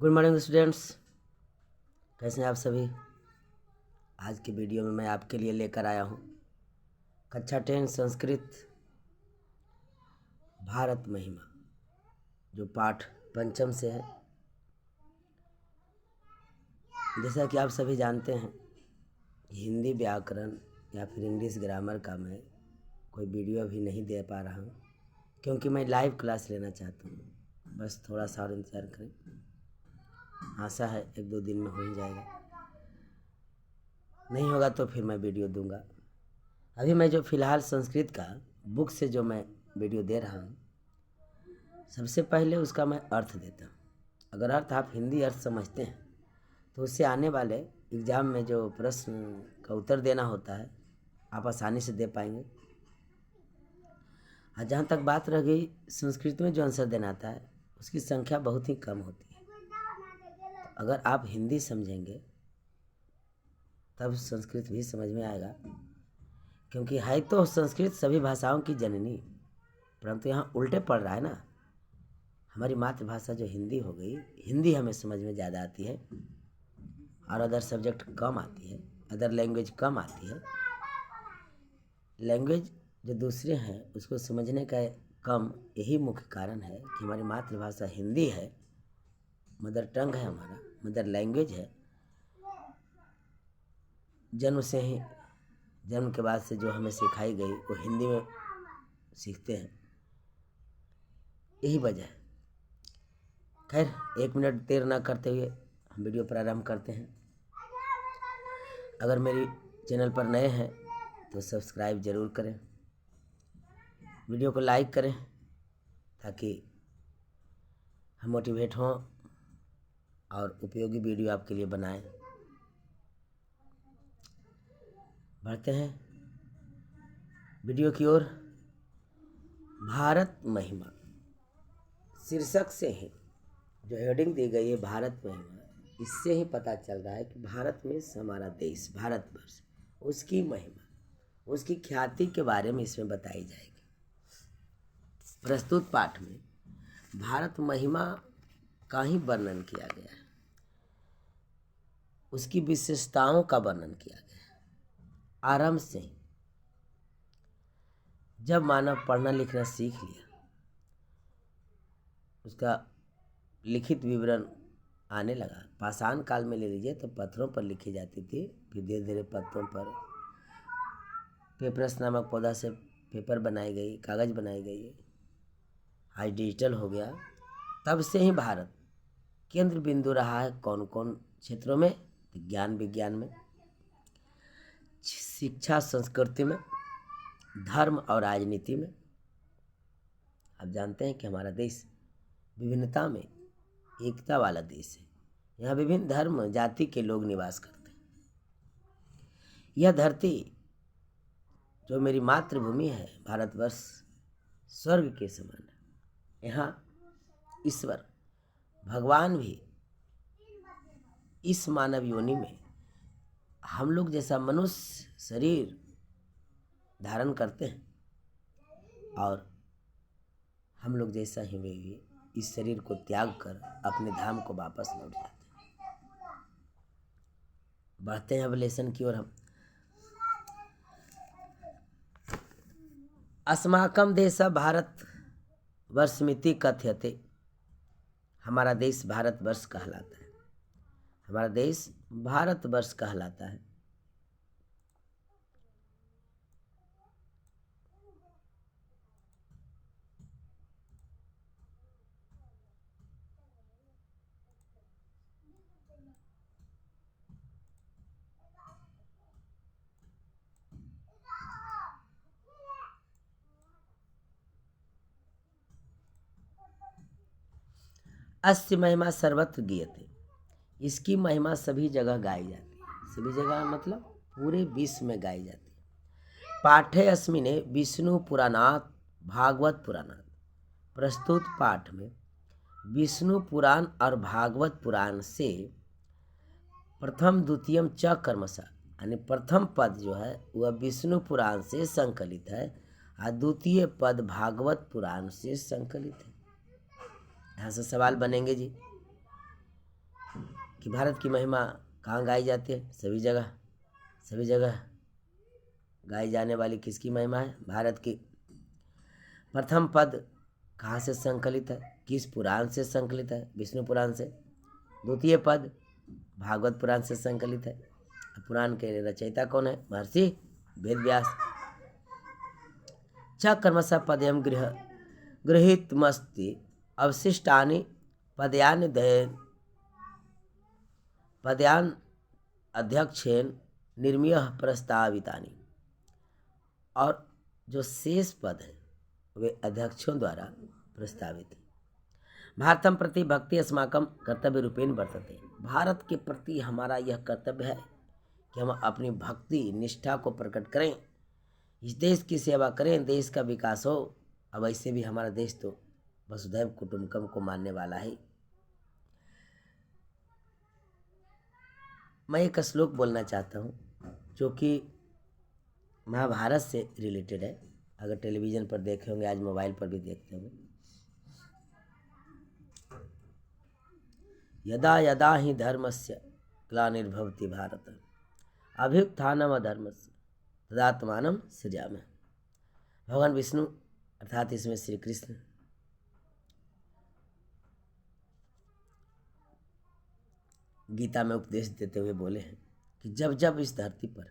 Good morning students, कैसे हैं आप सभी। आज की वीडियो में मैं आपके लिए लेकर आया हूँ कक्षा 10 संस्कृत भारत महिमा, जो पाठ पंचम से है। जैसा कि आप सभी जानते हैं, हिंदी व्याकरण या फिर इंग्लिश ग्रामर का मैं कोई वीडियो भी नहीं दे पा रहा हूँ, क्योंकि मैं लाइव क्लास लेना चाहता हूँ। बस थोड़ा सा और इंतज़ार करें, आशा है 1-2 दिन में हो ही जाएगा। नहीं होगा तो फिर मैं वीडियो दूंगा। अभी मैं जो फ़िलहाल संस्कृत का बुक से जो मैं वीडियो दे रहा हूँ, सबसे पहले उसका मैं अर्थ देता हूँ। अगर अर्थ आप हिंदी अर्थ समझते हैं तो उससे आने वाले एग्ज़ाम में जो प्रश्न का उत्तर देना होता है आप आसानी से दे पाएंगे। और जहाँ तक बात रह गई संस्कृत में जो आंसर देना आता है, उसकी संख्या बहुत ही कम होती है। तो अगर आप हिंदी समझेंगे तब संस्कृत भी समझ में आएगा, क्योंकि है तो संस्कृत सभी भाषाओं की जननी, परंतु यहाँ उल्टे पड़ रहा है ना। हमारी मातृभाषा जो हिंदी हो गई, हिंदी हमें समझ में ज़्यादा आती है और अदर सब्जेक्ट कम आती है, अदर लैंग्वेज कम आती है। लैंग्वेज जो दूसरे हैं उसको समझने का कम यही मुख्य कारण है कि हमारी मातृभाषा हिंदी है, मदर टंग है, हमारा मदर लैंग्वेज है। जन्म के बाद से जो हमें सिखाई गई वो हिंदी में सीखते हैं, यही वजह है। खैर, 1 मिनट देर ना करते हुए हम वीडियो प्रारंभ करते हैं। अगर मेरी चैनल पर नए हैं तो सब्सक्राइब ज़रूर करें, वीडियो को लाइक करें ताकि हम मोटिवेट हों और उपयोगी वीडियो आपके लिए बनाएं। बढ़ते हैं वीडियो की ओर। भारत महिमा शीर्षक से ही जो हेडिंग दी गई है भारत महिमा, इससे ही पता चल रहा है कि भारत में हमारा देश भारतवर्ष, उसकी महिमा, उसकी ख्याति के बारे में इसमें बताई जाएगी। प्रस्तुत पाठ में भारत महिमा का ही वर्णन किया गया है, उसकी विशेषताओं का वर्णन किया गया है। आरंभ से ही जब मानव पढ़ना लिखना सीख लिया, उसका लिखित विवरण आने लगा। पाषाण काल में ले लीजिए तो पत्थरों पर लिखी जाती थी, फिर धीरे धीरे पत्थरों पर पेपरस नामक पौधा से पेपर बनाई गई, कागज़ बनाई गई, आज डिजिटल हो गया। तब से ही भारत केंद्र बिंदु रहा है। कौन कौन क्षेत्रों में? ज्ञान विज्ञान में, शिक्षा संस्कृति में, धर्म और राजनीति में। आप जानते हैं कि हमारा देश विभिन्नता में एकता वाला देश है। यहाँ विभिन्न धर्म जाति के लोग निवास करते हैं। यह धरती जो मेरी मातृभूमि है भारतवर्ष, स्वर्ग के समान है। यहाँ ईश्वर भगवान भी इस मानव योनि में हम लोग जैसा मनुष्य शरीर धारण करते हैं और हम लोग जैसा ही वे भी इस शरीर को त्याग कर अपने धाम को वापस लौट जाते हैं। बढ़ते हैं अब लेसन की ओर। हम अस्माकं देश भारत वर्षमिति कथ्यते, हमारा देश भारतवर्ष कहलाता है। हमारा देश भारतवर्ष कहलाता है। अस्य महिमा सर्वत्र गीयते, इसकी महिमा सभी जगह गाई जाती है। सभी जगह मतलब पूरे विश्व में गाई जाती है। पाठे अस्मिने विष्णु पुराणात भागवत पुराणात, प्रस्तुत पाठ में विष्णु पुराण और भागवत पुराण से प्रथम द्वितीयम च कर्मशः, यानी प्रथम पद जो है वह विष्णु पुराण से संकलित है और द्वितीय पद भागवत पुराण से संकलित है। यहाँ से सवाल बनेंगे जी, कि भारत की महिमा कहाँ गाई जाती है? सभी जगह गाई जाने वाली किसकी महिमा है? भारत की। प्रथम पद कहाँ से संकलित है? किस पुराण से संकलित है? विष्णु पुराण से। द्वितीय पद भागवत पुराण से संकलित है। पुराण के रचयिता कौन है? महर्षि वेद व्यास। च कर्मश पदयम गृहीतमस्ति अवशिष्टानि पदयान अध्यक्षेन निर्मीय प्रस्तावितानि। और जो शेष पद है वे अध्यक्षों द्वारा प्रस्तावित है। भारतम प्रति भक्ति अस्माकं कर्तव्य रूपेण वर्तते। भारत के प्रति हमारा यह कर्तव्य है कि हम अपनी भक्ति निष्ठा को प्रकट करें, इस देश की सेवा करें, देश का विकास हो। अब ऐसे भी हमारा देश तो वसुधैव कुटुंबकम को मानने वाला है। मैं एक श्लोक बोलना चाहता हूँ जो कि महाभारत से रिलेटेड है। अगर टेलीविज़न पर देखे होंगे, आज मोबाइल पर भी देखते होंगे। यदा यदा हि धर्मस्य ग्लानिर्भवति भारत अभ्युत्थानम अधर्मस्य तदात्मानं सृजामि। भगवान विष्णु अर्थात इसमें श्री कृष्ण गीता में उपदेश देते हुए बोले हैं कि जब जब इस धरती पर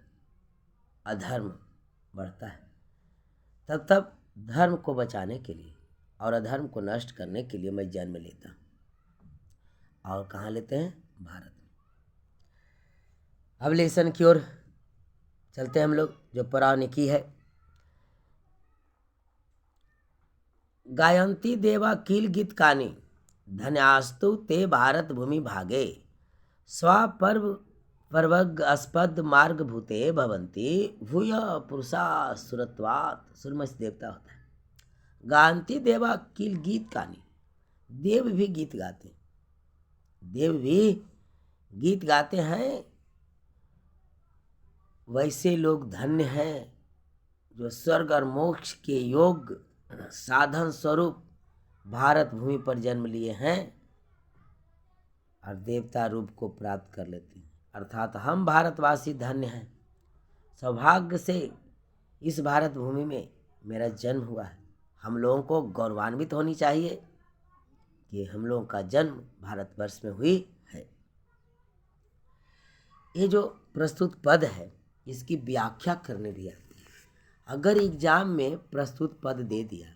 अधर्म बढ़ता है तब तब धर्म को बचाने के लिए और अधर्म को नष्ट करने के लिए मैं जन्म लेता हूँ। और कहाँ लेते हैं? भारत में। अब लेसन की ओर चलते हैं हम लोग, जो पौराणिकी है। गायंती देवा कील गीत कानी धन्यास्तु ते भारत भूमि भागे स्वापर्व पर्वग अस्पद मार्ग भूते भवंती भूय पुरुषा सुरत्वात। सुरमस देवता होता है। गायंती देवा कील गीत कानी, देव भी गीत गाते हैं, देव भी गीत गाते हैं। वैसे लोग धन्य हैं जो स्वर्ग और मोक्ष के योग साधन स्वरूप भारत भूमि पर जन्म लिए हैं और देवता रूप को प्राप्त कर लेते हैं। अर्थात हम भारतवासी धन्य हैं, सौभाग्य से इस भारत भूमि में मेरा जन्म हुआ है। हम लोगों को गौरवान्वित होनी चाहिए कि हम लोगों का जन्म भारतवर्ष में हुई है। ये जो प्रस्तुत पद है इसकी व्याख्या करने भी आती है। अगर एग्जाम में प्रस्तुत पद दे दिया,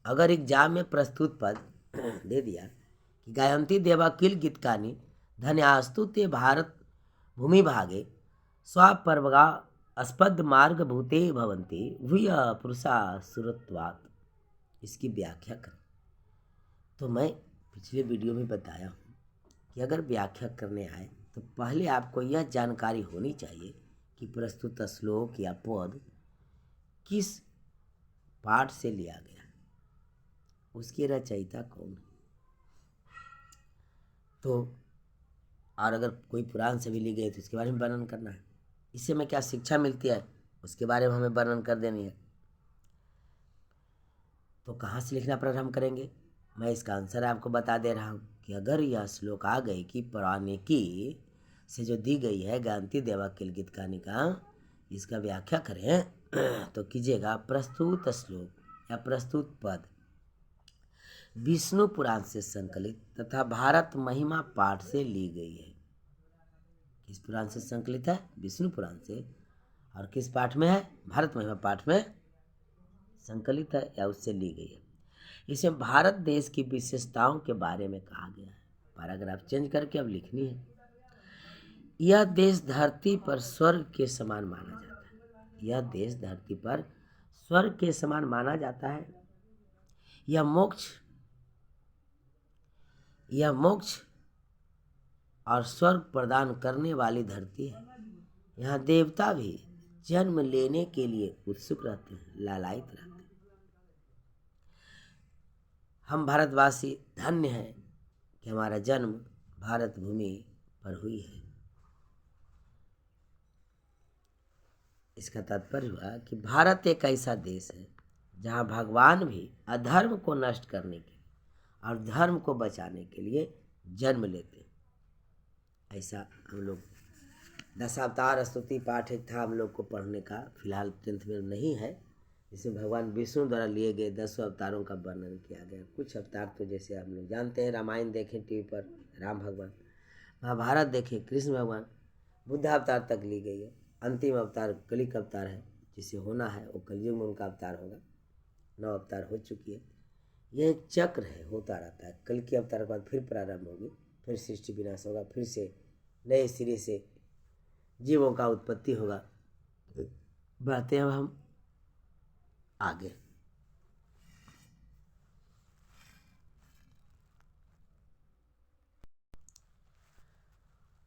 अगर एग्जाम में प्रस्तुत पद दे दिया कि गायंती देवा किल गीतकानी धन्यास्तु ते भारत भूमि भागे स्वापर्वगा अस्पद मार्ग भूते भवंती भूय पुरुषा सुरत्वात्, इसकी व्याख्या करें। तो मैं पिछले वीडियो में बताया हूँ कि अगर व्याख्या करने आए तो पहले आपको यह जानकारी होनी चाहिए कि प्रस्तुत श्लोक या पद किस पाठ से लिया गया, उसकी रचयिता कौन है। तो और अगर कोई पुराण से भी ली गई तो उसके बारे में वर्णन करना है। इससे हमें क्या शिक्षा मिलती है उसके बारे में हमें वर्णन कर देनी है। तो कहाँ से लिखना प्रारंभ करेंगे? मैं इसका आंसर आपको बता दे रहा हूँ कि अगर यह श्लोक आ गई कि पौराणिकी से जो दी गई है गायंती देवा किल गीतकानी का, इसका व्याख्या करें तो कीजिएगा प्रस्तुत श्लोक या प्रस्तुत पद विष्णु पुराण से संकलित तथा भारत महिमा पाठ से ली गई है। किस पुराण से संकलित है? विष्णु पुराण से। और किस पाठ में है? भारत महिमा पाठ में संकलित है या उससे ली गई है। इसमें भारत देश की विशेषताओं के बारे में कहा गया है। पैराग्राफ चेंज करके अब लिखनी है। यह देश धरती पर स्वर्ग के समान माना जाता है। यह देश धरती पर स्वर्ग के समान माना जाता है। यह मोक्ष और स्वर्ग प्रदान करने वाली धरती है। यहाँ देवता भी जन्म लेने के लिए उत्सुक रहते हैं, लालायित रहते हैं। हम भारतवासी धन्य हैं कि हमारा जन्म भारत भूमि पर हुई है। इसका तात्पर्य हुआ कि भारत एक ऐसा देश है जहाँ भगवान भी अधर्म को नष्ट करने के लिए और धर्म को बचाने के लिए जन्म लेते हैं। ऐसा हम लोग दशावतार स्तुति पाठ एक था हम लोग को पढ़ने का, फिलहाल 10th में नहीं है, जिसमें भगवान विष्णु द्वारा लिए गए 10 अवतारों का वर्णन किया गया। कुछ अवतार तो जैसे हम लोग जानते हैं, रामायण देखें टीवी पर राम भगवान, महाभारत देखें कृष्ण भगवान, बुद्ध अवतार तक ली गई है। अंतिम अवतार कलिक अवतार है, जिसे होना है वो कलयुग में उनका अवतार होगा। 9 अवतार हो चुकी है। यह एक चक्र है, होता रहता है। कल के अवतार के बाद फिर प्रारंभ होगी, फिर सृष्टि विनाश होगा, फिर से नए सिरे से जीवों का उत्पत्ति होगा। बढ़ते हैं अब हम आगे।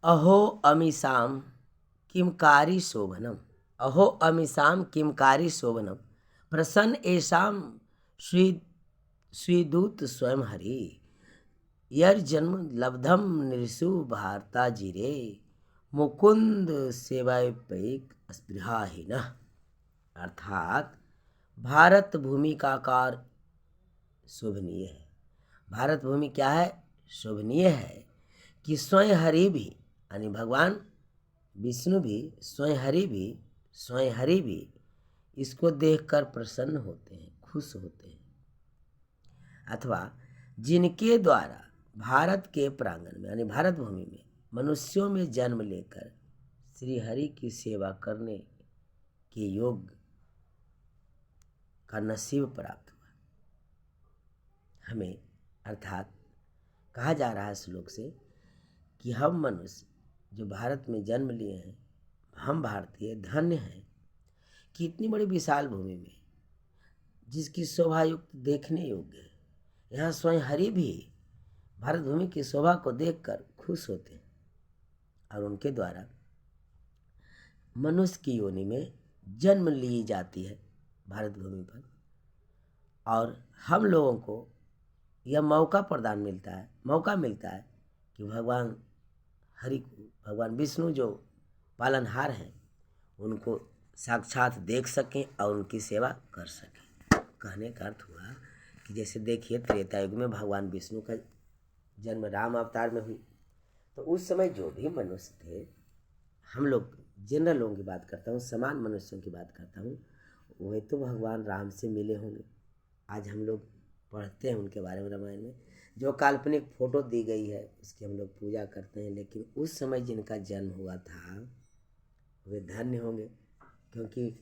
अहो अमीसाम किमकारी शोभनम, अहो अमीसाम किमकारी शोभनम, प्रसन्न एषाम श्रीदूत स्वयं हरि, यर्जन्म लब्धम नृषु भारता जिरे, मुकुंद सेवापैक स्पृहाहीन। अर्थात भारत भूमि का आकार शोभनीय है। भारत भूमि क्या है? शोभनीय है कि स्वयं हरि भी, यानी भगवान विष्णु भी, स्वयं हरि भी इसको देखकर प्रसन्न होते हैं, खुश होते हैं। अथवा जिनके द्वारा भारत के प्रांगण में, यानी भारत भूमि में मनुष्यों में जन्म लेकर श्री हरि की सेवा करने के योग का नसीब प्राप्त हुआ हमें। अर्थात कहा जा रहा है श्लोक से कि हम मनुष्य जो भारत में जन्म लिए हैं, हम भारतीय धन्य हैं कि इतनी बड़ी विशाल भूमि में, जिसकी शोभा युक्त देखने योग्य है, यहाँ स्वयं हरि भी भारत भूमि की शोभा को देखकर खुश होते हैं और उनके द्वारा मनुष्य की योनि में जन्म ली जाती है भारत भूमि पर। और हम लोगों को यह मौका मिलता है कि भगवान हरि को, भगवान विष्णु जो पालनहार हैं, उनको साक्षात देख सकें और उनकी सेवा कर सकें। कहने का अर्थ हुआ कि जैसे देखिए त्रेता युग में भगवान विष्णु का जन्म राम अवतार में हुई, तो उस समय जो भी मनुष्य थे, हम लोग जनरल लोगों की बात करता हूँ, समान मनुष्यों की बात करता हूँ, वे तो भगवान राम से मिले होंगे। आज हम लोग पढ़ते हैं उनके बारे में रामायण में, जो काल्पनिक फोटो दी गई है उसकी हम लोग पूजा करते हैं, लेकिन उस समय जिनका जन्म हुआ था वे धन्य होंगे, क्योंकि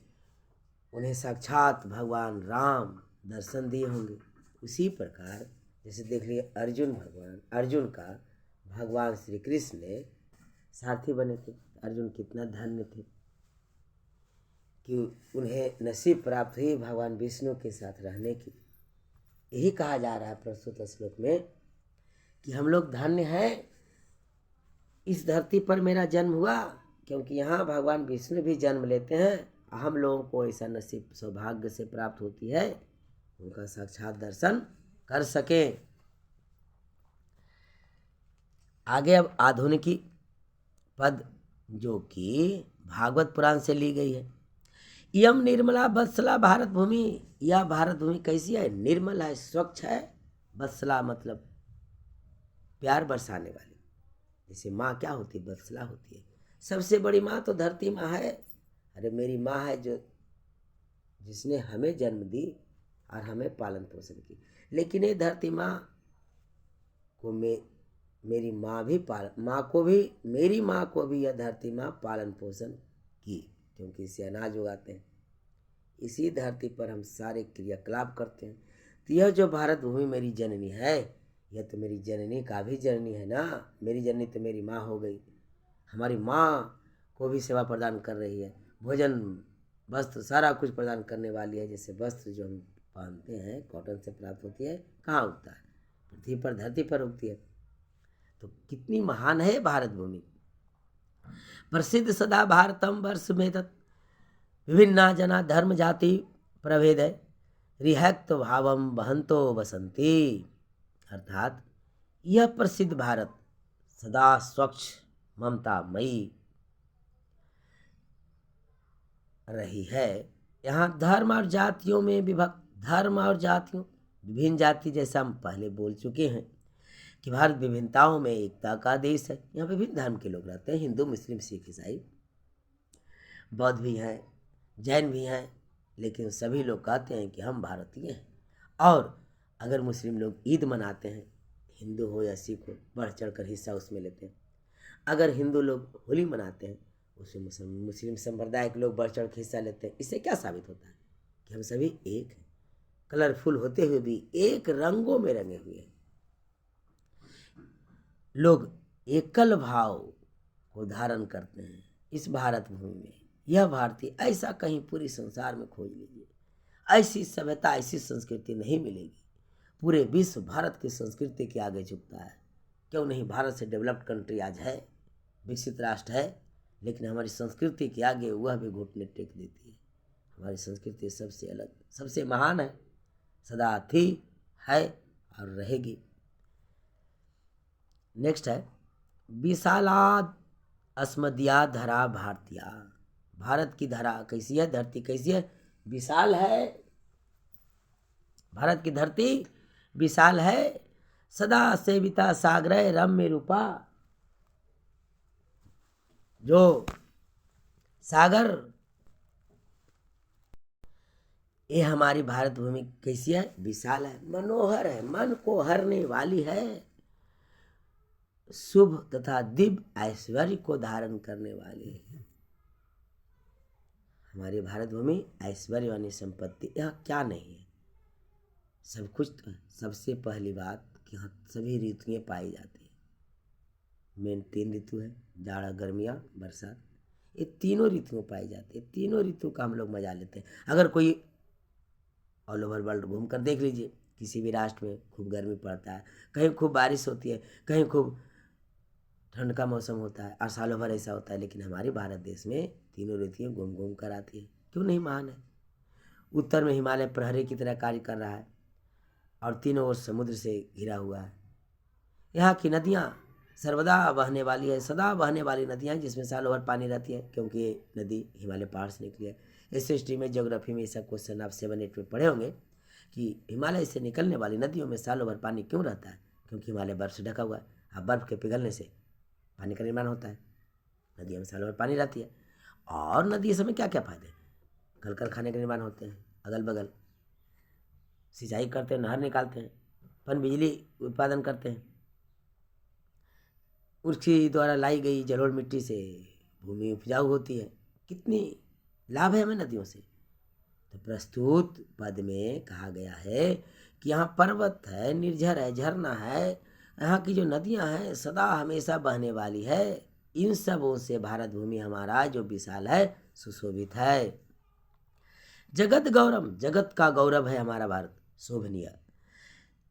उन्हें साक्षात भगवान राम दर्शन दिए होंगे। उसी प्रकार जैसे देख लिए अर्जुन का भगवान श्री कृष्ण ने सारथी बने थे। अर्जुन कितना धन्य थे कि उन्हें नसीब प्राप्त हुई भगवान विष्णु के साथ रहने की। यही कहा जा रहा है प्रस्तुत श्लोक में कि हम लोग धन्य हैं, इस धरती पर मेरा जन्म हुआ, क्योंकि यहाँ भगवान विष्णु भी जन्म लेते हैं। हम लोगों को ऐसा नसीब सौभाग्य से प्राप्त होती है, उनका साक्षात दर्शन कर सके। आगे अब आधुनिकी पद जो कि भागवत पुराण से ली गई है। यम निर्मला वत्सला भारत भूमि, यह भारत भूमि कैसी है? निर्मल है, स्वच्छ है। वत्सला मतलब प्यार बरसाने वाली। जैसे माँ क्या होती है? वत्सला होती है। सबसे बड़ी माँ तो धरती माँ है। अरे मेरी माँ है जो जिसने हमें जन्म दी और हमें पालन पोषण की। लेकिन ये धरती माँ को मेरी माँ भी मेरी माँ को भी यह धरती माँ पालन पोषण की, क्योंकि इससे अनाज उगाते हैं। इसी धरती पर हम सारे क्रियाकलाप करते हैं। तो यह जो भारत भूमि मेरी जननी है, यह तो मेरी जननी का भी जननी है ना। मेरी जननी तो मेरी माँ हो गई। हमारी माँ को भी सेवा प्रदान कर रही है, भोजन वस्त्र सारा कुछ प्रदान करने वाली है। जैसे वस्त्र जो हम पहनते हैं कॉटन से प्राप्त होती है, कहाँ उगता है? पृथ्वी पर, धरती पर उगती है। तो कितनी महान है भारत भूमि। प्रसिद्ध सदा भारतम वर्ष में तत् विभिन्ना जना धर्म जाति प्रभेद है, रिहक्त भावम बहंतो बसंती। अर्थात यह प्रसिद्ध भारत सदा स्वच्छ ममतामयी रही है। यहाँ धर्म और जातियों में विभक्त, विभिन्न जाति जैसा हम पहले बोल चुके हैं। कि भारत विभिन्नताओं में एकता का देश है। यहाँ विभिन्न धर्म के लोग रहते हैं, हिंदू, मुस्लिम, सिख, ईसाई, बौद्ध भी हैं, जैन भी हैं, लेकिन सभी लोग कहते हैं कि हम भारतीय हैं। और अगर मुस्लिम लोग ईद मनाते हैं, हिंदू हो या सिख हो, बढ़ चढ़ कर हिस्सा उसमें लेते हैं। अगर हिंदू लोग होली मनाते हैं, उसमें मुस्लिम संप्रदाय के लोग बढ़ चढ़ कर हिस्सा लेते हैं। इससे क्या साबित होता है कि हम सभी एक हैं, कलरफुल होते हुए भी एक रंगों में रंगे हुए हैं। लोग एकल भाव को धारण करते हैं इस भारत भूमि में। यह भारतीय ऐसा कहीं पूरी संसार में खोज लीजिए, ऐसी सभ्यता, ऐसी संस्कृति नहीं मिलेगी। पूरे विश्व भारत की संस्कृति के आगे झुकता है। क्यों नहीं, भारत से डेवलप्ड कंट्री आज है, विकसित राष्ट्र है, लेकिन हमारी संस्कृति के आगे वह भी घुटने टेक देती है। हमारी संस्कृति सबसे अलग, सबसे महान है, सदा थी, है और रहेगी। नेक्स्ट है विशालाद अस्मदिया धरा भारतीया। भारत की धरा कैसी है, धरती कैसी है, विशाल है। भारत की धरती विशाल है। सदा सेविता सागरय रम्य रूपा। जो सागर, ये हमारी भारत भूमि कैसी है, विशाल है, मनोहर है, मन को हरने वाली है, शुभ तथा दिव्य ऐश्वर्य को धारण करने वाली है। हमारी भारत भूमि ऐश्वर्यवानी संपत्ति, यह क्या नहीं है, सब कुछ तो है। सबसे पहली बात कि यहाँ सभी ऋतुएं पाई जाती है। मेन 3 ऋतु है, जाड़ा, गर्मियाँ, बरसात। ये तीनों ऋतुएं पाई जाती है। तीनों ऋतु का हम लोग मजा लेते हैं। अगर कोई ऑल ओवर वर्ल्ड घूम कर देख लीजिए, किसी भी राष्ट्र में खूब गर्मी पड़ता है, कहीं खूब बारिश होती है, कहीं खूब ठंड का मौसम होता है, और सालों भर ऐसा होता है। लेकिन हमारे भारत देश में तीनों ऋतुएं घूम घूम कर आती है। क्यों नहीं महान है। उत्तर में हिमालय प्रहरी की तरह कार्य कर रहा है और तीनों ओर समुद्र से घिरा हुआ है। यहाँ की नदियाँ सर्वदा बहने वाली है, सदा बहने वाली नदियाँ हैं, जिसमें सालों भर पानी रहती है, क्योंकि ये नदी हिमालय पहाड़ से निकली है। इस हिस्ट्री में, ज्योग्राफी में, ऐसा क्वेश्चन आप 7-8 में पढ़े होंगे कि हिमालय से निकलने वाली नदियों में सालों भर पानी क्यों रहता है, क्योंकि हिमालय बर्फ से ढका हुआ है। अब बर्फ के पिघलने से पानी का निर्माण होता है, नदियों में सालों भर पानी रहती है। और नदी से हमें क्या क्या फायदे, कल कारखाने के निर्माण होते हैं, अगल बगल सिंचाई करते हैं, नहर निकालते हैं, पन बिजली उत्पादन करते हैं। उसकी द्वारा लाई गई जलोढ़ मिट्टी से भूमि उपजाऊ होती है। कितनी लाभ है हमें नदियों से। तो प्रस्तुत पद में कहा गया है कि यहाँ पर्वत है, निर्झर है, झरना है, यहाँ की जो नदियाँ हैं सदा हमेशा बहने वाली है। इन सबों से भारत भूमि हमारा जो विशाल है, सुशोभित है। जगत गौरम, जगत का गौरव है हमारा भारत, शोभनीय।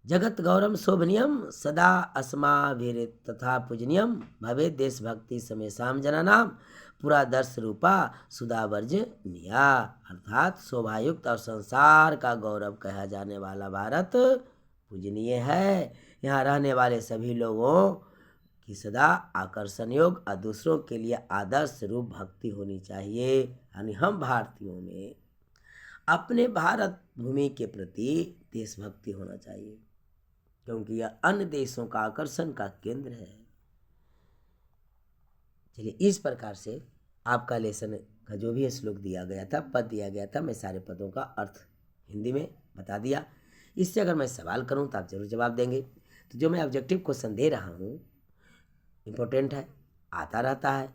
जगत गौरम शोभनीयम सदा अस्माभिर तथा पूजनीयम भवे देशभक्ति समेषाम जनानाम पुरादर्श रूपा सुधावर्जनीया। अर्थात शोभायुक्त और संसार का गौरव कहा जाने वाला भारत पूजनीय है। यहाँ रहने वाले सभी लोगों की सदा आकर्षण योग और दूसरों के लिए आदर्श रूप भक्ति होनी चाहिए। यानी हम भारतीयों में अपने भारत भूमि के प्रति देशभक्ति होना चाहिए, क्योंकि यह अन्य देशों का आकर्षण का केंद्र है। चलिए, इस प्रकार से आपका लेसन का जो भी श्लोक दिया गया था, पद दिया गया था, मैं सारे पदों का अर्थ हिंदी में बता दिया। इससे अगर मैं सवाल करूं तो आप जरूर जवाब देंगे। तो जो मैं ऑब्जेक्टिव क्वेश्चन दे रहा हूं इम्पोर्टेंट है, आता रहता है,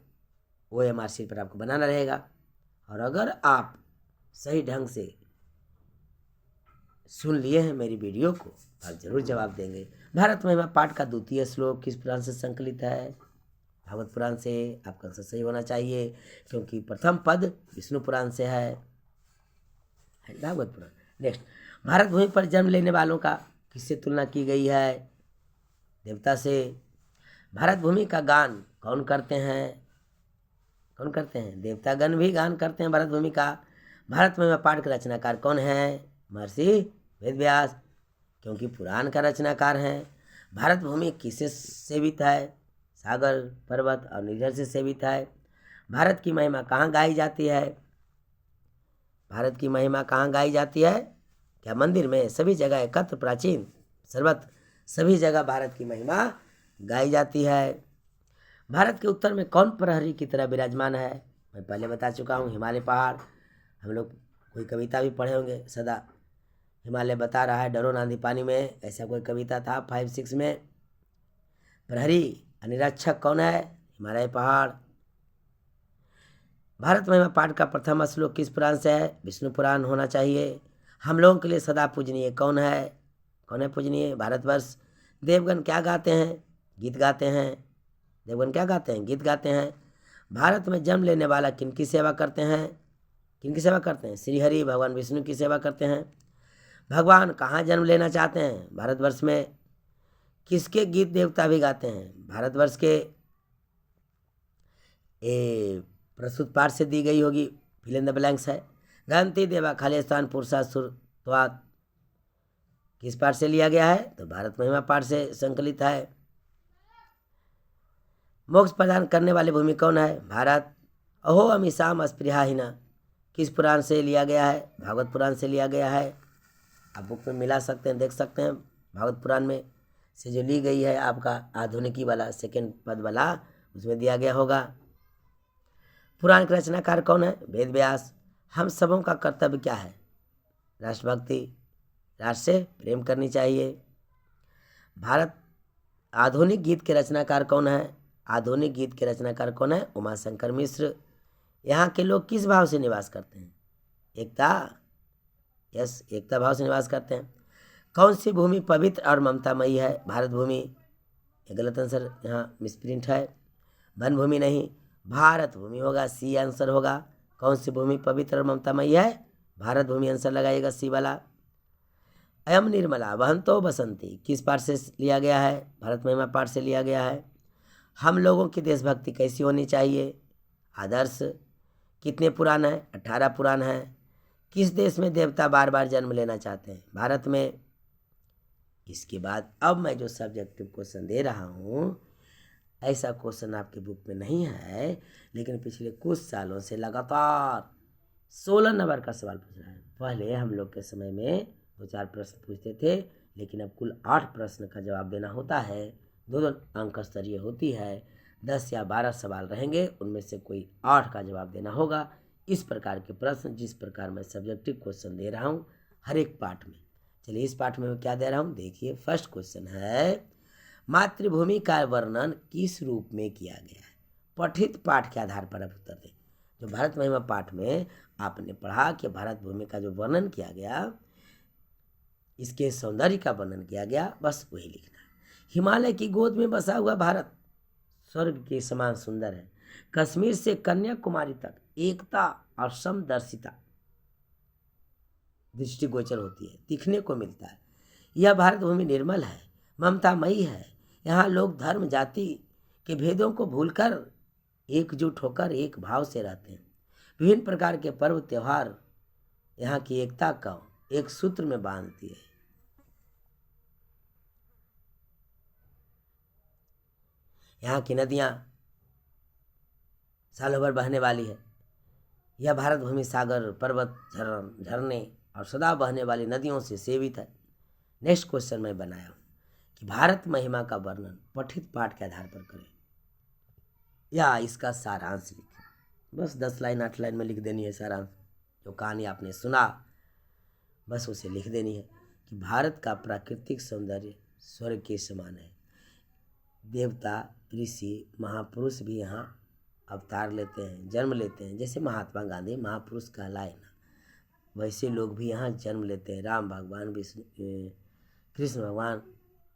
OMR शीट पर आपको बनाना रहेगा। और अगर आप सही ढंग से सुन लिए हैं मेरी वीडियो को, आप जरूर जवाब देंगे। भारत महिमा पाठ का 2 श्लोक किस पुराण से संकलित है? भागवत पुराण से। आपका आंसर सही होना चाहिए, क्योंकि प्रथम पद विष्णु पुराण से है भागवत पुराण। नेक्स्ट, भारत भूमि पर जन्म लेने वालों का किससे तुलना की गई है? देवता से। भारत भूमि का गान कौन करते हैं? कौन करते हैं? देवतागण भी गान करते हैं भारत भूमि का। भारत महिमा पाठ का रचनाकार कौन है? महर्षि वेदव्यास, क्योंकि पुराण का रचनाकार हैं। भारत भूमि किससे सेवित है? सागर, पर्वत और निर्झर से सेवित है। भारत की महिमा कहाँ गाई जाती है? भारत की महिमा कहाँ गाई जाती है? क्या मंदिर में? सभी जगह एकत्र, प्राचीन, सर्वत्र सभी जगह भारत की महिमा गाई जाती है। भारत के उत्तर में कौन प्रहरी की तरह विराजमान है? मैं पहले बता चुका हूँ, हिमालय पहाड़। हम लोग कोई कविता भी पढ़े होंगे, सदा हिमालय बता रहा है डरो ना आंधी पानी में, ऐसा कोई कविता था 5-6 में। प्रहरी निरीक्षक कौन है? हिमालय पहाड़। भारत महिमा पाठ का प्रथम श्लोक किस पुराण से है? विष्णु पुराण होना चाहिए। हम लोगों के लिए सदा पूजनीय कौन है? कौन है पूजनीय? भारतवर्ष। देवगण क्या गाते हैं? गीत गाते हैं। देवगण क्या गाते हैं? गीत गाते हैं। भारत में जन्म लेने वाला किनकी सेवा करते हैं? किनकी सेवा करते हैं? श्री हरि भगवान विष्णु की सेवा करते हैं। भगवान कहाँ जन्म लेना चाहते हैं? भारतवर्ष में। किसके गीत देवता भी गाते हैं? भारतवर्ष के। प्रस्तुत पाठ से दी गई होगी, फिल इन द ब्लैंक्स है। गंती देवा खालिस्तान पुरुषा सुरत्वात् किस पाठ से लिया गया है? तो भारत महिमा पाठ से संकलित है। मोक्ष प्रदान करने वाली भूमि कौन है? भारत। अहो अमीशाम अस्पृहाहीना किस पुराण से लिया गया है? भागवत पुराण से लिया गया है। आप बुक में मिला सकते हैं, देख सकते हैं। भागवत पुराण में से जो ली गई है आपका आधुनिकी वाला सेकेंड पद वाला, उसमें दिया गया होगा। पुराण के रचनाकार कौन है? वेद व्यास। हम सबों का कर्तव्य क्या है? राष्ट्रभक्ति, राष्ट्र से प्रेम करनी चाहिए। भारत आधुनिक गीत के रचनाकार कौन है? आधुनिक गीत के रचनाकार कौन है? उमाशंकर मिश्र। यहाँ के लोग किस भाव से निवास करते हैं? एकता। यस, एकता भाव से निवास करते हैं। कौन सी भूमि पवित्र और ममतामयी है? भारत भूमि। ये गलत आंसर यहाँ मिसप्रिंट है, वन भूमि नहीं, भारत भूमि होगा, सी आंसर होगा। कौन सी भूमि पवित्र और ममतामयी है? भारत भूमि आंसर लगाइएगा, सी वाला। अयम निर्मला वहंतो बसंती किस पाठ से लिया गया है? भारत महिमा पाठ से लिया गया है। हम लोगों की देशभक्ति कैसी होनी चाहिए? आदर्श। कितने पुराण हैं? 18 पुराण हैं। किस देश में देवता बार बार जन्म लेना चाहते हैं? भारत में। इसके बाद अब मैं जो सब्जेक्टिव क्वेश्चन दे रहा हूँ, ऐसा क्वेश्चन आपकी बुक में नहीं है, लेकिन पिछले कुछ सालों से लगातार 16 नंबर का सवाल पूछ रहा है। पहले हम लोग के समय में 2-4 प्रश्न पूछते थे, लेकिन अब कुल 8 प्रश्न का जवाब देना होता है। 2 अंक स्तरीय होती है। 10 या 12 सवाल रहेंगे, उनमें से कोई 8 का जवाब देना होगा। इस प्रकार के प्रश्न, जिस प्रकार मैं सब्जेक्टिव क्वेश्चन दे रहा हूँ हर एक पाठ में। चलिए इस पाठ में मैं क्या दे रहा हूँ, देखिए। फर्स्ट क्वेश्चन है, मातृभूमि का वर्णन किस रूप में किया गया है? पठित पाठ के आधार पर आप उत्तर दें। जो भारत महिमा पाठ में आपने पढ़ा कि भारत भूमि का जो वर्णन किया गया, इसके सौंदर्य का वर्णन किया गया, बस वही लिखना है। हिमालय की गोद में बसा हुआ भारत स्वर्ग के समान सुंदर है। कश्मीर से कन्याकुमारी तक एकता और समदर्शिता दृष्टिगोचर होती है, दिखने को मिलता है। यह भारत भूमि निर्मल है, ममतामयी है। यहाँ लोग धर्म जाति के भेदों को भूलकर एकजुट होकर एक भाव से रहते हैं। विभिन्न प्रकार के पर्व त्यौहार यहाँ की एकता को एक सूत्र में बांधती है। यहाँ की नदियाँ सालों भर बहने वाली है। यह भारत भूमि सागर, पर्वत, झरने और सदा बहने वाली नदियों से सेवित है। नेक्स्ट क्वेश्चन मैं बनाया हूँ कि भारत महिमा का वर्णन पठित पाठ के आधार पर करें या इसका सारांश लिखें। बस 10 लाइन 8 लाइन में लिख देनी है सारांश। जो कहानी आपने सुना बस उसे लिख देनी है कि भारत का प्राकृतिक सौंदर्य स्वर्ग के समान है। देवता, ऋषि, महापुरुष भी यहाँ अवतार लेते हैं, जन्म लेते हैं। जैसे महात्मा गांधी महापुरुष कहलाए ना, वैसे लोग भी यहाँ जन्म लेते हैं। राम भगवान, विष्णु, कृष्ण भगवान,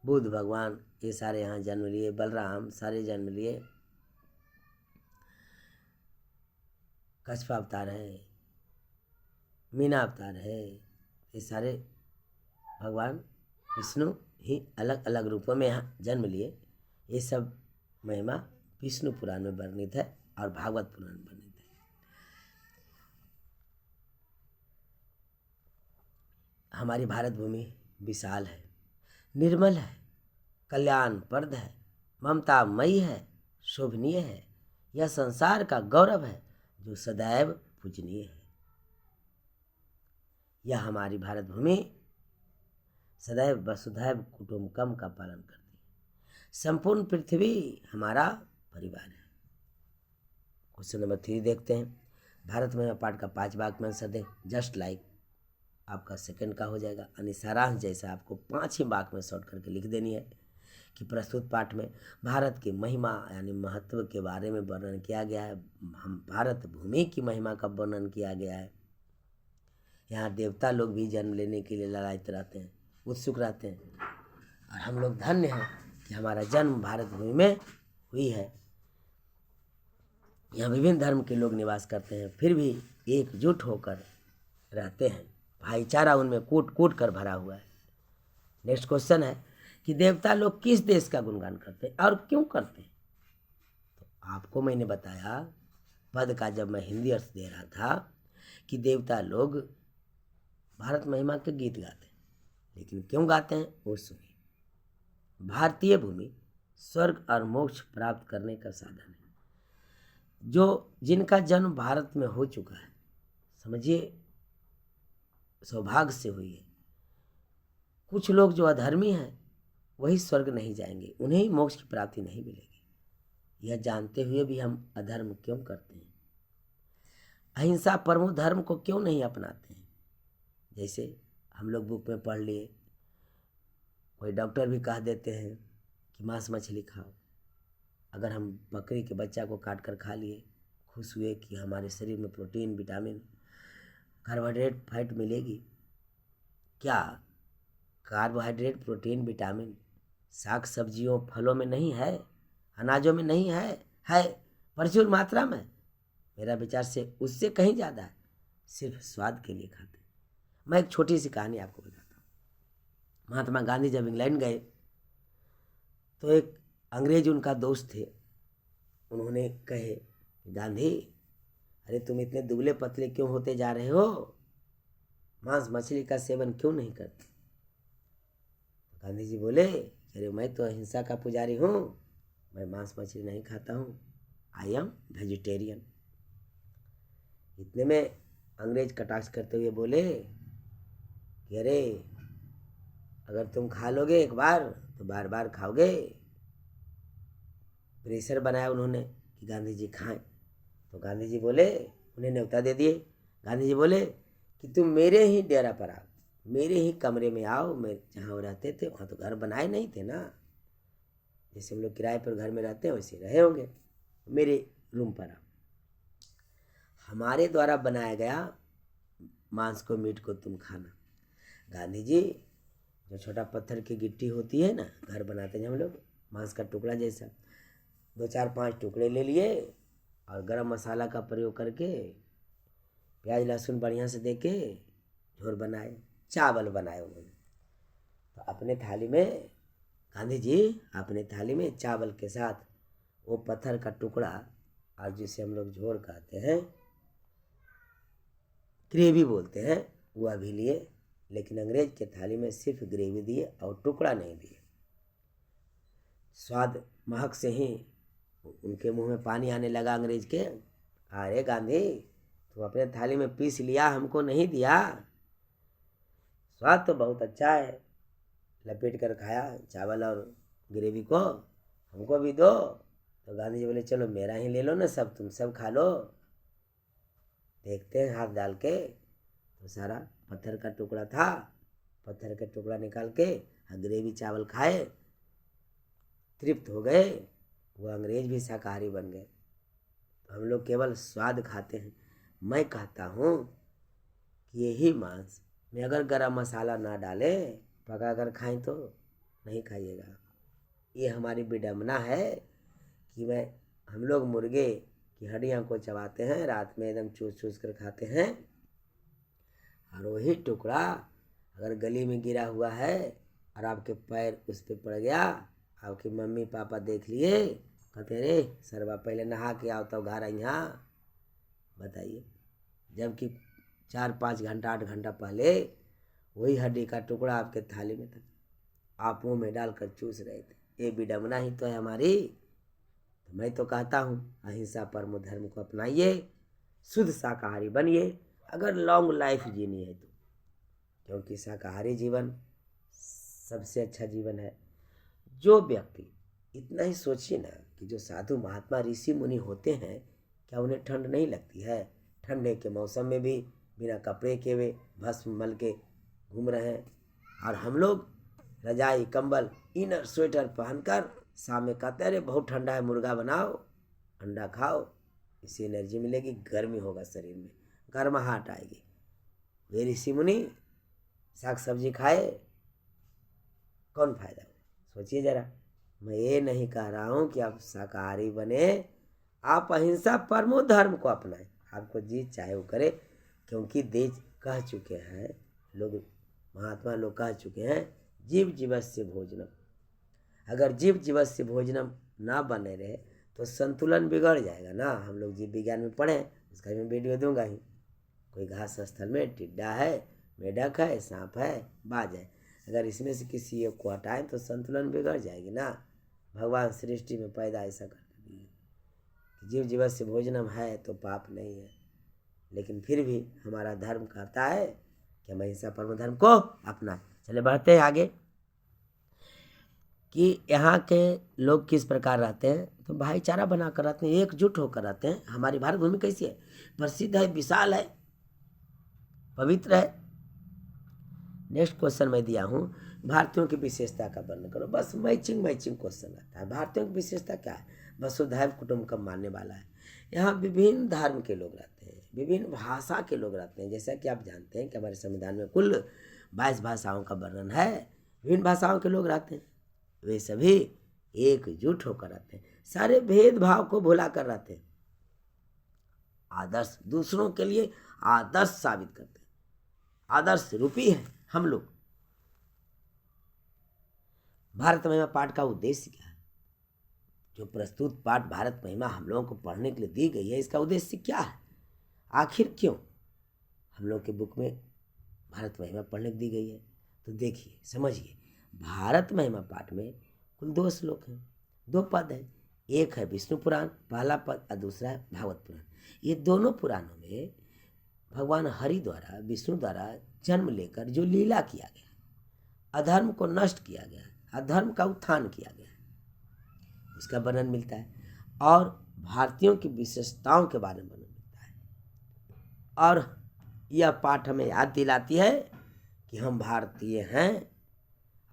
बुद्ध भगवान, ये सारे यहाँ जन्म लिए। बलराम सारे जन्म लिए। कच्छप अवतार है, मीना अवतार है, ये सारे भगवान विष्णु ही अलग अलग रूपों में यहाँ जन्म लिए। ये सब महिमा विष्णु पुराण में वर्णित है और भागवत पुराण में वर्णित है। हमारी भारत भूमि विशाल है, निर्मल है, कल्याणप्रद है, ममतामयी है, शोभनीय है। यह संसार का गौरव है जो सदैव पूजनीय है। यह हमारी भारत भूमि सदैव वसुधैव कुटुम्बकम का पालन करती है। संपूर्ण पृथ्वी हमारा परिवार है। क्वेश्चन नंबर 3 देखते हैं। भारत महिमा पाठ का 5 वाक्य में आंसर दें। जस्ट लाइक आपका सेकंड का हो जाएगा। यानी सारांश जैसा आपको 5 ही वाक्य में शॉर्ट करके लिख देनी है कि प्रस्तुत पाठ में भारत की महिमा यानी महत्व के बारे में वर्णन किया गया है। हम भारत भूमि की महिमा का वर्णन किया गया है। यहाँ देवता लोग भी जन्म लेने के लिए ललायित रहते हैं, उत्सुक रहते हैं, और हम लोग धन्य हैं कि हमारा जन्म भारत भूमि में हुई है। यहाँ विभिन्न धर्म के लोग निवास करते हैं, फिर भी एकजुट होकर रहते हैं। भाईचारा उनमें कूट कूट कर भरा हुआ है। नेक्स्ट क्वेश्चन है कि देवता लोग किस देश का गुणगान करते हैं और क्यों करते हैं? तो आपको मैंने बताया पद का जब मैं हिंदी अर्थ दे रहा था कि देवता लोग भारत महिमा के गीत गाते हैं, लेकिन क्यों गाते हैं वो सुनिए। भारतीय भूमि स्वर्ग और मोक्ष प्राप्त करने का साधन है। जो जिनका जन्म भारत में हो चुका है, समझिए सौभाग्य से हुई है। कुछ लोग जो अधर्मी हैं वही स्वर्ग नहीं जाएंगे, उन्हें ही मोक्ष की प्राप्ति नहीं मिलेगी। यह जानते हुए भी हम अधर्म क्यों करते हैं? अहिंसा परमो धर्म को क्यों नहीं अपनाते हैं? जैसे हम लोग बुक में पढ़ लिए, कोई डॉक्टर भी कह देते हैं कि मांस मछली खाओ। अगर हम बकरी के बच्चा को काट कर खा लिए, खुश हुए कि हमारे शरीर में प्रोटीन, विटामिन, कार्बोहाइड्रेट, फैट मिलेगी। क्या कार्बोहाइड्रेट, प्रोटीन, विटामिन साग सब्जियों, फलों में नहीं है? अनाजों में नहीं है? है प्रचुर मात्रा में। मेरा विचार से उससे कहीं ज़्यादा है, सिर्फ स्वाद के लिए खाते। मैं एक छोटी सी कहानी आपको बताता हूँ। महात्मा गांधी जब इंग्लैंड गए तो एक अंग्रेज उनका दोस्त थे। उन्होंने कहे, गांधी अरे तुम इतने दुबले पतले क्यों होते जा रहे हो? मांस मछली का सेवन क्यों नहीं करते? तो गांधी जी बोले, अरे मैं तो अहिंसा का पुजारी हूँ, मैं मांस मछली नहीं खाता हूँ, आई एम वेजिटेरियन। इतने में अंग्रेज कटाक्ष करते हुए बोले कि अरे अगर तुम खा लोगे एक बार तो बार बार खाओगे। प्रेशर बनाया उन्होंने कि गांधी जी खाएं। तो गांधी जी बोले, उन्हें न्योता दे दिए। गांधी जी बोले कि तुम मेरे ही डेरा पर आओ, मेरे ही कमरे में आओ। मैं जहाँ वो रहते थे वहाँ तो घर बनाए नहीं थे ना, जैसे हम लोग किराए पर घर में रहते हैं वैसे रहे होंगे। मेरे रूम पर आओ, हमारे द्वारा बनाया गया मांस को, मीट को तुम खाना। गांधी जी जो छोटा पत्थर की गिट्टी होती है ना, घर बनाते हैं हम लोग, मांस का टुकड़ा जैसा, 2-4-5 टुकड़े ले लिए और गरम मसाला का प्रयोग करके प्याज लहसुन बढ़िया से देके झोर बनाए, चावल बनाए उन्होंने। तो अपने थाली में, गांधी जी अपने थाली में चावल के साथ वो पत्थर का टुकड़ा, और जिसे हम लोग झोर कहते हैं, ग्रेवी बोलते हैं, वह भी लिए। लेकिन अंग्रेज के थाली में सिर्फ ग्रेवी दिए और टुकड़ा नहीं दिए। स्वाद महक से ही उनके मुंह में पानी आने लगा अंग्रेज के। अरे गांधी तुम अपने थाली में पीस लिया, हमको नहीं दिया। स्वाद तो बहुत अच्छा है, लपेट कर खाया चावल और ग्रेवी को, हमको भी दो। तो गांधी जी बोले चलो मेरा ही ले लो ना, सब तुम सब खा लो। देखते हैं हाथ डाल के, तो सारा पत्थर का टुकड़ा था, पत्थर का टुकड़ा निकाल के ग्रेवी चावल खाए, तृप्त हो गए। वो अंग्रेज भी शाकाहारी बन गए। तो हम लोग केवल स्वाद खाते हैं। मैं कहता हूँ कि यही मांस में अगर गरम मसाला ना डाले, पका कर खाएं तो नहीं खाइएगा। ये हमारी विडम्बना है कि हम लोग मुर्गे की हड्डियाँ को चबाते हैं, रात में एकदम चूस चूस कर खाते हैं, और वही टुकड़ा अगर गली में गिरा हुआ है और आपके पैर उस पर पड़ गया, आपके मम्मी पापा देख लिए, कहते रे सरवा पहले नहा के आओ तब घर यहाँ। बताइए, जबकि 4-5 घंटा 8 घंटा पहले वही हड्डी का टुकड़ा आपके थाली में था, आप मुँह में डालकर चूस रहे थे। ये विडम्बना ही तो है हमारी। तो मैं तो कहता हूँ अहिंसा परमो धर्म को अपनाइए, शुद्ध शाकाहारी बनिए अगर लॉन्ग लाइफ जीनी है तो, क्योंकि शाकाहारी जीवन सबसे अच्छा जीवन है। जो व्यक्ति, इतना ही सोचिए ना कि जो साधु महात्मा ऋषि मुनि होते हैं, क्या उन्हें ठंड नहीं लगती है? ठंडे के मौसम में भी बिना कपड़े के वे भस्म मल के घूम रहे हैं, और हम लोग रजाई कंबल इनर स्वेटर पहनकर शाम में कहते हैं अरे बहुत ठंडा है, मुर्गा बनाओ, अंडा खाओ, इससे एनर्जी मिलेगी, गर्मी होगा शरीर में, गर्माहट आएगी। वे ऋषि मुनि साग सब्जी खाए, कौन फायदा हुआ? सोचिए जरा। मैं ये नहीं कह रहा हूँ कि आप शाकाहारी बने, आप अहिंसा परमो धर्म को अपनाएं, आपको जी चाहे वो करे, क्योंकि देश कह चुके हैं लोग, महात्मा लोग कह चुके हैं, जीव जीवस्य भोजनम। अगर जीव जीवस्य भोजनम ना बने रहे तो संतुलन बिगड़ जाएगा ना। हम लोग जीव विज्ञान में पढ़े, उसका मैं वीडियो दूंगा ही। कोई घास स्थल में टिड्डा है, मेढक है, सांप है, बाज है, अगर इसमें से किसी एक को हटाएं तो संतुलन बिगड़ जाएगी ना। भगवान सृष्टि में पैदा ऐसा करते दिए कि जीव जीवस्य भोजनम है तो पाप नहीं है, लेकिन फिर भी हमारा धर्म कहता है कि हम अहिंसा परम धर्म को अपना। चले बढ़ते हैं आगे कि यहाँ के लोग किस प्रकार रहते हैं। तो भाईचारा बनाकर रहते हैं, एकजुट होकर रहते हैं। हमारी भारत भूमि कैसी है? प्रसिद्ध है, विशाल है, पवित्र है। नेक्स्ट क्वेश्चन मैं दिया हूँ, भारतीयों की विशेषता का वर्णन करो। बस मैचिंग क्वेश्चन आता है। भारतीयों की विशेषता क्या है? वसुधैव कुटुंबकम मानने वाला है। यहाँ विभिन्न धर्म के लोग रहते हैं, विभिन्न भाषा के लोग रहते हैं। जैसा कि आप जानते हैं कि हमारे संविधान में कुल 22 भाषाओं का वर्णन है। विभिन्न भाषाओं के लोग रहते हैं, वे सभी एकजुट होकर रहते हैं, सारे भेदभाव को भुला कर रहते हैं, आदर्श दूसरों के लिए आदर्श साबित करते हैं, आदर्श रूपी है हम लोग। भारत महिमा पाठ का उद्देश्य क्या है? जो प्रस्तुत पाठ भारत महिमा हम लोगों को पढ़ने के लिए दी गई है, इसका उद्देश्य क्या है? आखिर क्यों हम लोग के बुक में भारत महिमा पढ़ने को दी गई है? तो देखिए, समझिए। भारत महिमा पाठ में कुल 2 श्लोक हैं, 2 पद हैं। एक है विष्णु पुराण पहला पद और दूसरा है भागवत पुराण। ये दोनों पुराणों में भगवान हरि द्वारा, विष्णु द्वारा जन्म लेकर जो लीला किया गया, अधर्म को नष्ट किया गया, अधर्म का उत्थान किया गया, उसका वर्णन मिलता है। और भारतीयों की विशेषताओं के बारे में वर्णन मिलता है। और यह पाठ हमें याद दिलाती है कि हम भारतीय हैं,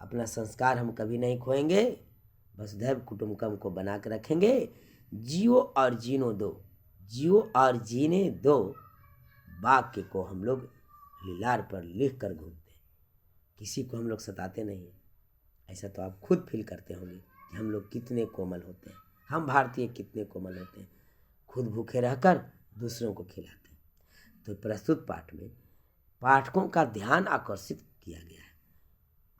अपना संस्कार हम कभी नहीं खोएंगे, वसुधैव कुटुंबकम को बना के रखेंगे। जियो और जीनो दो, जियो और जीने दो वाक्य को हम लोग लीलार पर लिख कर घूमते हैं। किसी को हम लोग सताते नहीं हैं। ऐसा तो आप खुद फील करते होंगे कि हम लोग कितने कोमल होते हैं, हम भारतीय कितने कोमल होते हैं, खुद भूखे रहकर दूसरों को खिलाते हैं। तो प्रस्तुत पाठ में पाठकों का ध्यान आकर्षित किया गया है,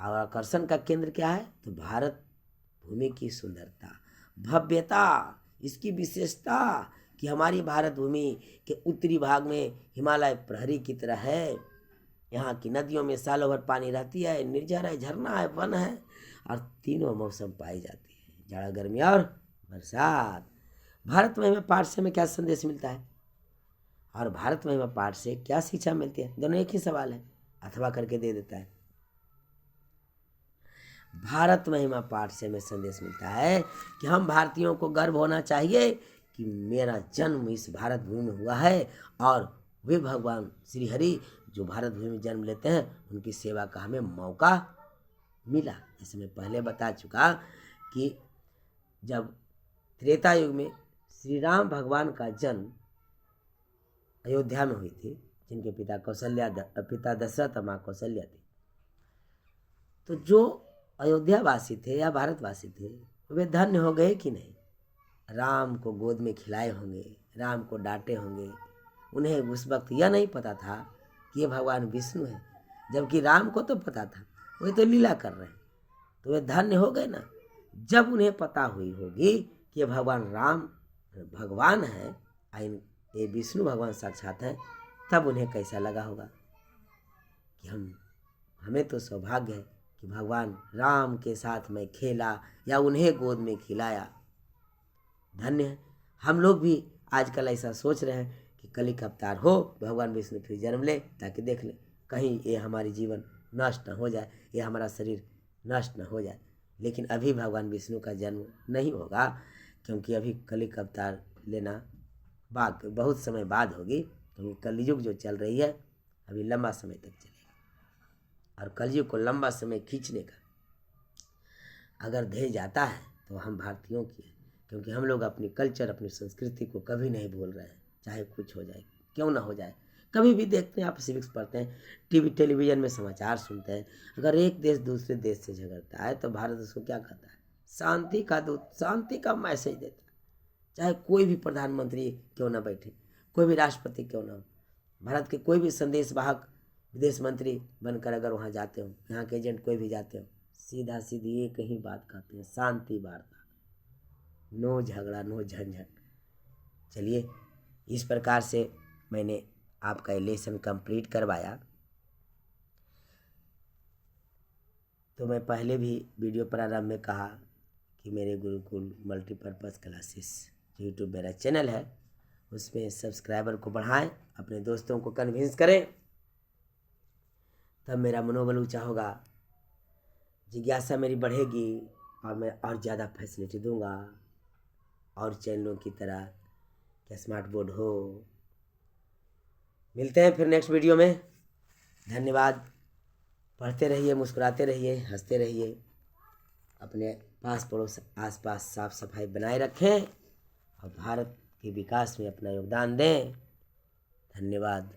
और आकर्षण का केंद्र क्या है? तो भारत भूमि की सुंदरता, भव्यता, इसकी विशेषता कि हमारी भारत भूमि के उत्तरी भाग में हिमालय प्रहरी की तरह है। यहाँ की नदियों में सालों भर पानी रहती है, निर्जर है, झरना है, वन है, और तीनों मौसम पाई जाती है, जाड़ा, गर्मी और बरसात। भारत महिमा पाठ से हमें क्या संदेश मिलता है और भारत महिमा पाठ से क्या शिक्षा मिलती है? दोनों एक ही सवाल है, अथवा करके दे देता है। भारत महिमा पाठ से हमें संदेश मिलता है कि हम भारतीयों को गर्व होना चाहिए कि मेरा जन्म इस भारत भूमि में हुआ है, और वे भगवान श्री हरि जो भारत भूमि में जन्म लेते हैं, उनकी सेवा का हमें मौका मिला। जैसे मैं पहले बता चुका कि जब त्रेता युग में श्री राम भगवान का जन्म अयोध्या में हुई थी, जिनके पिता दशरथ और माँ कौशल्या थी, तो जो अयोध्यावासी थे या भारतवासी थे, वे धन्य हो गए कि नहीं? राम को गोद में खिलाए होंगे, राम को डांटे होंगे। उन्हें उस वक्त यह नहीं पता था कि ये भगवान विष्णु है, जबकि राम को तो पता था, वे तो लीला कर रहे हैं। तो वे धन्य हो गए ना। जब उन्हें पता हुई होगी कि ये भगवान राम भगवान है, ये विष्णु भगवान साक्षात हैं, तब उन्हें कैसा लगा होगा कि हमें तो सौभाग्य है कि भगवान राम के साथ मैं खेला या उन्हें गोद में खिलाया, धन्य है। हम लोग भी आजकल ऐसा सोच रहे हैं कि कली का अवतार हो, भगवान विष्णु फिर जन्म ले, ताकि देख ले कहीं ये हमारी जीवन नष्ट न हो जाए, ये हमारा शरीर नष्ट न हो जाए। लेकिन अभी भगवान विष्णु का जन्म नहीं होगा, क्योंकि अभी कलियुग अवतार लेना बहुत समय बाद होगी, क्योंकि कलयुग जो चल रही है अभी लंबा समय तक चलेगा। और कलयुग को लंबा समय खींचने का अगर ध्येय जाता है तो हम भारतीयों की है, क्योंकि हम लोग अपनी कल्चर, अपनी संस्कृति को कभी नहीं भूल रहे हैं, चाहे कुछ हो जाए, क्यों ना हो जाए। कभी भी देखते हैं, आप सिविक्स पढ़ते हैं, टेलीविजन में समाचार सुनते हैं, अगर एक देश दूसरे देश से झगड़ता है तो भारत उसको क्या कहता है? शांति का दूत, शांति का मैसेज देता है। चाहे कोई भी प्रधानमंत्री क्यों ना बैठे, कोई भी राष्ट्रपति क्यों ना हो, भारत के कोई भी संदेश वाहक विदेश मंत्री बनकर अगर वहाँ जाते हो, यहाँ के एजेंट कोई भी जाते हो, सीधा सीधी एक ही बात कहते हैं, शांति वार्ता, नो झगड़ा, नो झंझट। चलिए, इस प्रकार से मैंने आपका लेसन कंप्लीट करवाया। तो मैं पहले भी वीडियो प्रारंभ में कहा कि मेरे गुरुकुल मल्टीपर्पज़ क्लासेस यूट्यूब मेरा चैनल है, उसमें सब्सक्राइबर को बढ़ाएं, अपने दोस्तों को कन्विंस करें, तब मेरा मनोबल ऊंचा होगा, जिज्ञासा मेरी बढ़ेगी और मैं और ज़्यादा फैसिलिटी दूंगा, और चैनलों की तरह क्या स्मार्ट बोर्ड हो। मिलते हैं फिर नेक्स्ट वीडियो में। धन्यवाद। पढ़ते रहिए, मुस्कुराते रहिए, हंसते रहिए, अपने पास पड़ोस आसपास साफ सफाई बनाए रखें और भारत के विकास में अपना योगदान दें। धन्यवाद।